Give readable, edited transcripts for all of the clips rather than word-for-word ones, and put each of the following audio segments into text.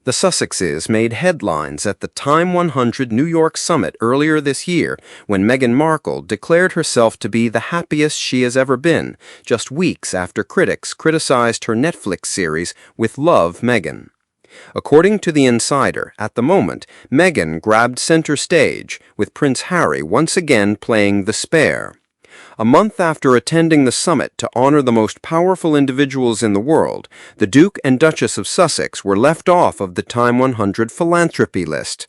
The Sussexes made headlines at the Time 100 New York summit earlier this year when Meghan Markle declared herself to be the happiest she has ever been, just weeks after critics criticized her Netflix series With Love, Meghan. According to The Insider, at the moment, Meghan grabbed center stage, with Prince Harry once again playing the spare. A month after attending the summit to honor the most powerful individuals in the world, the Duke and Duchess of Sussex were left off of the Time 100 philanthropy list.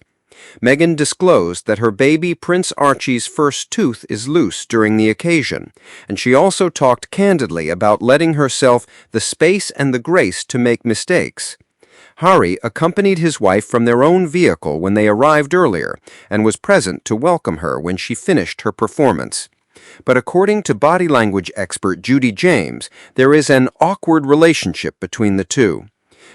Meghan disclosed that her baby Prince Archie's first tooth is loose during the occasion, and she also talked candidly about letting herself the space and the grace to make mistakes. Harry accompanied his wife from their own vehicle when they arrived earlier and was present to welcome her when she finished her performance. But according to body language expert Judi James, there is an awkward relationship between the two.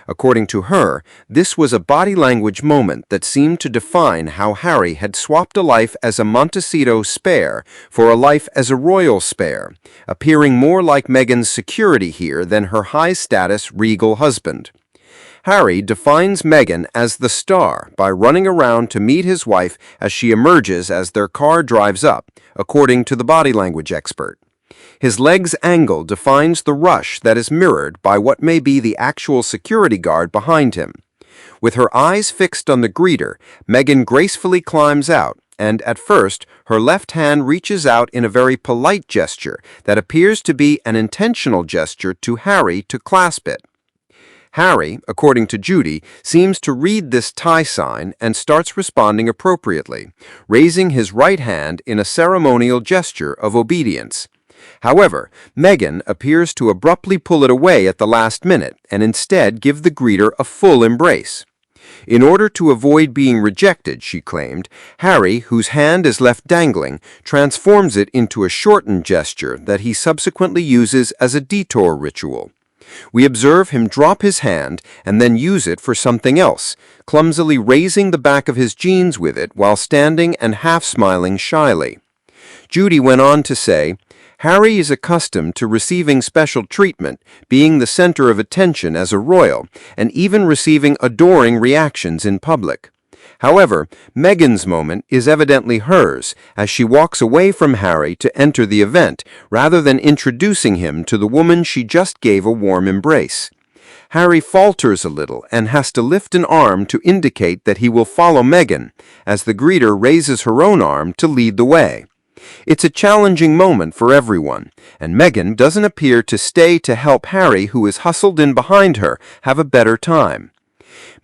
According to her, this was a body language moment that seemed to define how Harry had swapped a life as a Montecito spare for a life as a royal spare, appearing more like Meghan's security here than her high-status regal husband. Harry defines Meghan as the star by running around to meet his wife as she emerges as their car drives up, according to the body language expert. His leg's angle defines the rush that is mirrored by what may be the actual security guard behind him. With her eyes fixed on the greeter, Meghan gracefully climbs out, and at first, her left hand reaches out in a very polite gesture that appears to be an intentional gesture to Harry to clasp it. Harry, according to Judi, seems to read this tie sign and starts responding appropriately, raising his right hand in a ceremonial gesture of obedience. However, Meghan appears to abruptly pull it away at the last minute and instead give the greeter a full embrace. In order to avoid being rejected, she claimed, Harry, whose hand is left dangling, transforms it into a shortened gesture that he subsequently uses as a detour ritual. We observe him drop his hand and then use it for something else, clumsily raising the back of his jeans with it while standing and half-smiling shyly. Judi went on to say, Harry is accustomed to receiving special treatment, being the center of attention as a royal, and even receiving adoring reactions in public. However, Meghan's moment is evidently hers, as she walks away from Harry to enter the event, rather than introducing him to the woman she just gave a warm embrace. Harry falters a little and has to lift an arm to indicate that he will follow Meghan, as the greeter raises her own arm to lead the way. It's a challenging moment for everyone, and Meghan doesn't appear to stay to help Harry, who is hustled in behind her, have a better time.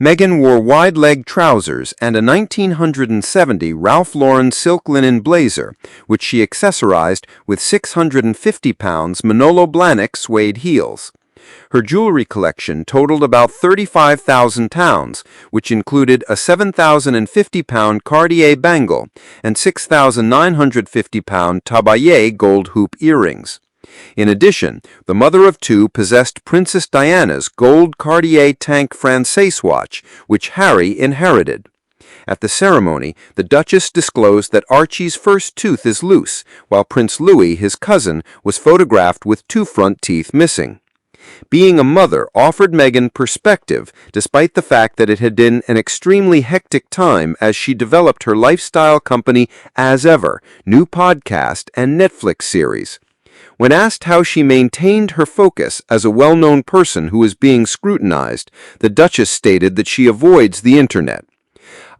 Meghan wore wide-leg trousers and a 1970 Ralph Lauren silk linen blazer, which she accessorized with 650-pound Manolo Blahnik suede heels. Her jewelry collection totaled about 35,000 pounds, which included a 7,050-pound Cartier bangle and 6,950-pound tabaye gold hoop earrings. In addition, the mother of two possessed Princess Diana's gold Cartier Tank Française watch, which Harry inherited. At the ceremony, the Duchess disclosed that Archie's first tooth is loose, while Prince Louis, his cousin, was photographed with two front teeth missing. Being a mother offered Meghan perspective, despite the fact that it had been an extremely hectic time as she developed her lifestyle company As Ever, new podcast, and Netflix series. When asked how she maintained her focus as a well-known person who is being scrutinized, the Duchess stated that she avoids the internet.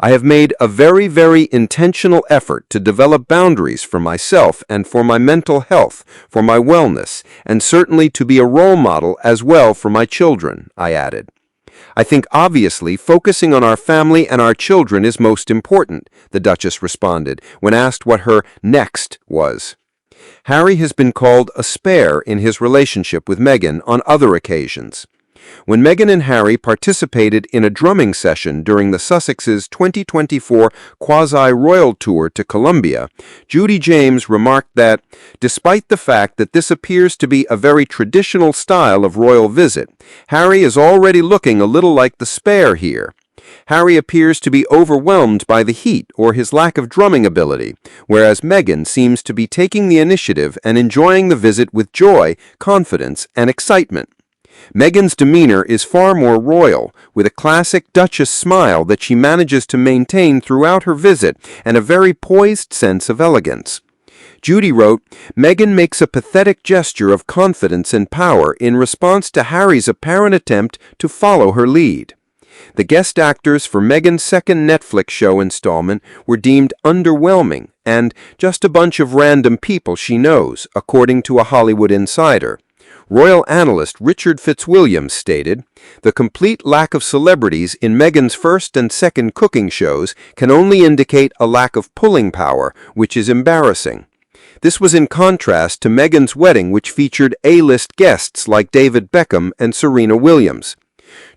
I have made a very, very intentional effort to develop boundaries for myself and for my mental health, for my wellness, and certainly to be a role model as well for my children, I added. I think obviously focusing on our family and our children is most important, the Duchess responded when asked what her next was. Harry has been called a spare in his relationship with Meghan on other occasions. When Meghan and Harry participated in a drumming session during the Sussexes' 2024 quasi-royal tour to Colombia, Judi James remarked that, despite the fact that this appears to be a very traditional style of royal visit, Harry is already looking a little like the spare here. Harry appears to be overwhelmed by the heat or his lack of drumming ability, whereas Meghan seems to be taking the initiative and enjoying the visit with joy, confidence, and excitement. Meghan's demeanor is far more royal, with a classic Duchess smile that she manages to maintain throughout her visit and a very poised sense of elegance. Judi wrote, "Meghan makes a pathetic gesture of confidence and power in response to Harry's apparent attempt to follow her lead." The guest actors for Meghan's second Netflix show installment were deemed underwhelming and just a bunch of random people she knows, according to a Hollywood insider. Royal analyst Richard Fitzwilliams stated, "The complete lack of celebrities in Meghan's first and second cooking shows can only indicate a lack of pulling power, which is embarrassing." This was in contrast to Meghan's wedding, which featured A-list guests like David Beckham and Serena Williams.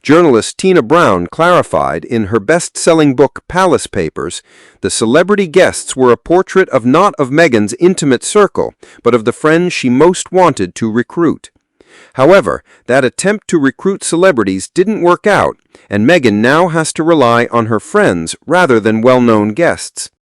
Journalist Tina Brown clarified in her best-selling book Palace Papers, the celebrity guests were a portrait not of Meghan's intimate circle, but of the friends she most wanted to recruit. However, that attempt to recruit celebrities didn't work out, and Meghan now has to rely on her friends rather than well-known guests.